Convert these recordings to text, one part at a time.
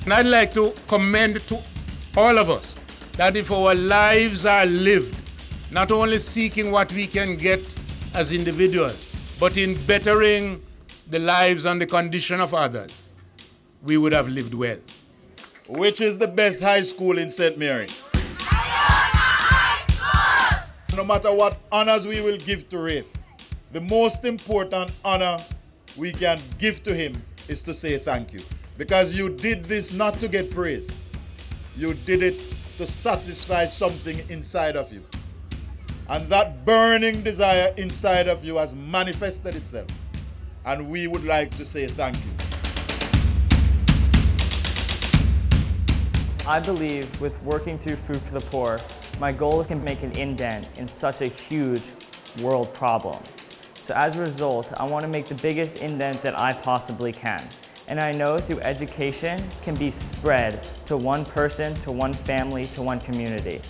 And I'd like to commend to all of us that if our lives are lived, not only seeking what we can get as individuals, but in bettering the lives and the condition of others, we would have lived well. Which is the best high school in St. Mary? No matter what honors we will give to Rafe, the most important honor we can give to him is to say thank you. Because you did this not to get praise. You did it to satisfy something inside of you. And that burning desire inside of you has manifested itself. And we would like to say thank you. I believe with working through Food for the Poor, my goal is to make an indent in such a huge world problem. So as a result, I want to make the biggest indent that I possibly can. And I know through education can be spread to one person, to one family, to one community.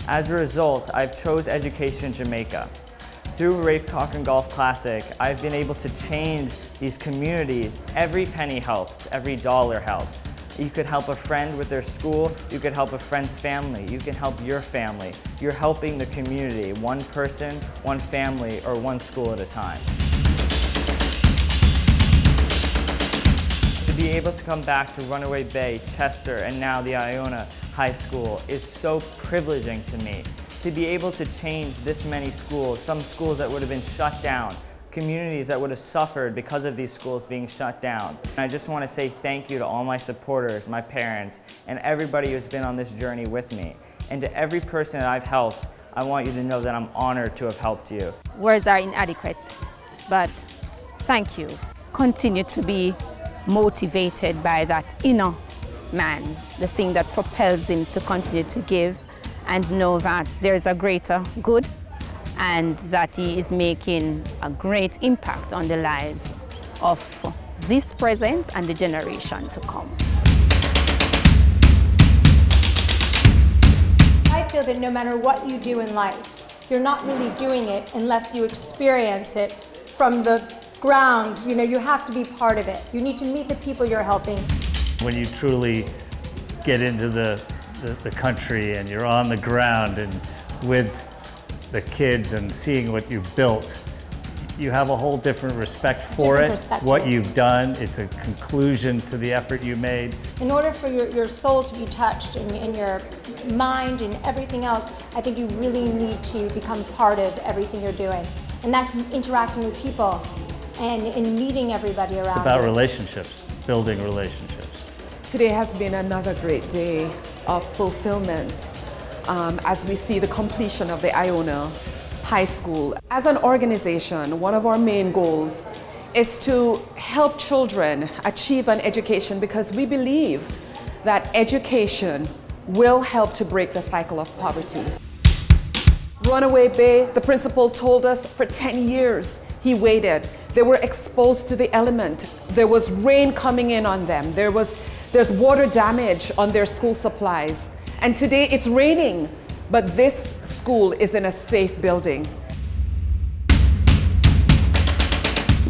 As a result, I've chose education in Jamaica. Through Rafe Cochran Golf Classic, I've been able to change these communities. Every penny helps, every dollar helps. You could help a friend with their school, you could help a friend's family, you can help your family. You're helping the community, one person, one family, or one school at a time. To be able to come back to Runaway Bay, Chester, and now the Iona High School is so privileging to me. To be able to change this many schools, some schools that would have been shut down, communities that would have suffered because of these schools being shut down. And I just want to say thank you to all my supporters, my parents, and everybody who's been on this journey with me. And to every person that I've helped, I want you to know that I'm honored to have helped you. Words are inadequate, but thank you. Continue to be motivated by that inner man, the thing that propels him to continue to give, and know that there's a greater good and that he is making a great impact on the lives of this present and the generation to come. I feel that no matter what you do in life, you're not really doing it unless you experience it from the ground. You know, you have to be part of it. You need to meet the people you're helping. When you truly get into the country and you're on the ground and with the kids and seeing what you've built, you have a whole different respect for it, what you've done. It's a conclusion to the effort you made. In order for your soul to be touched and your mind and everything else, I think you really need to become part of everything you're doing. And that's interacting with people and in meeting everybody around. It's about relationships, building relationships. Today has been another great day of fulfillment. As we see the completion of the Iona High School. As an organization, one of our main goals is to help children achieve an education because we believe that education will help to break the cycle of poverty. Runaway Bay, the principal told us for 10 years he waited. They were exposed to the element. There was rain coming in on them. There's water damage on their school supplies. And today it's raining, but this school is in a safe building.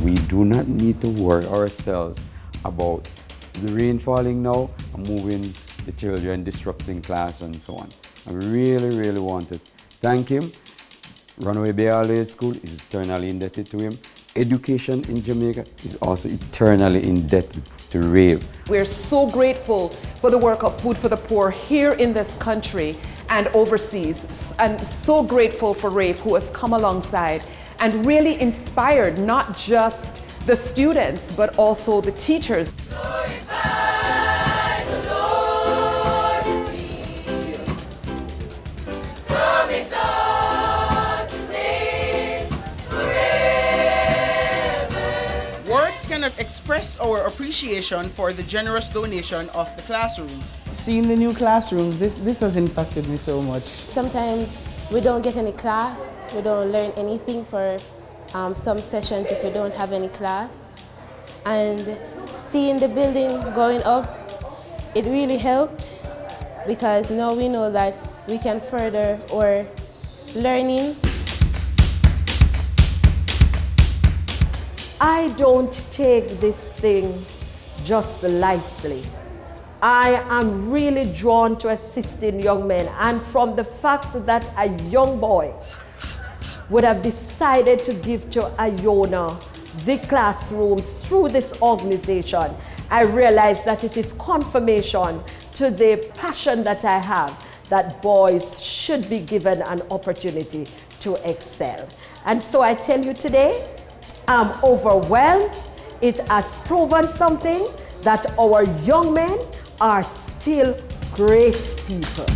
We do not need to worry ourselves about the rain falling now and moving the children, disrupting class and so on. I really, really want to thank him. Runaway Bay All School is eternally indebted to him. Education in Jamaica is also eternally indebted to Rafe. We're so grateful for the work of Food for the Poor here in this country and overseas, and so grateful for Rafe, who has come alongside and really inspired not just the students but also the teachers. Cannot express our appreciation for the generous donation of the classrooms. Seeing the new classrooms, this has impacted me so much. Sometimes we don't get any class, we don't learn anything for some sessions if we don't have any class. And seeing the building going up, it really helped because now we know that we can further our learning. I don't take this thing just lightly. I am really drawn to assisting young men, and from the fact that a young boy would have decided to give to Iona the classrooms through this organization, I realize that it is confirmation to the passion that I have that boys should be given an opportunity to excel. And so I tell you today, I'm overwhelmed. It has proven something, that our young men are still great people.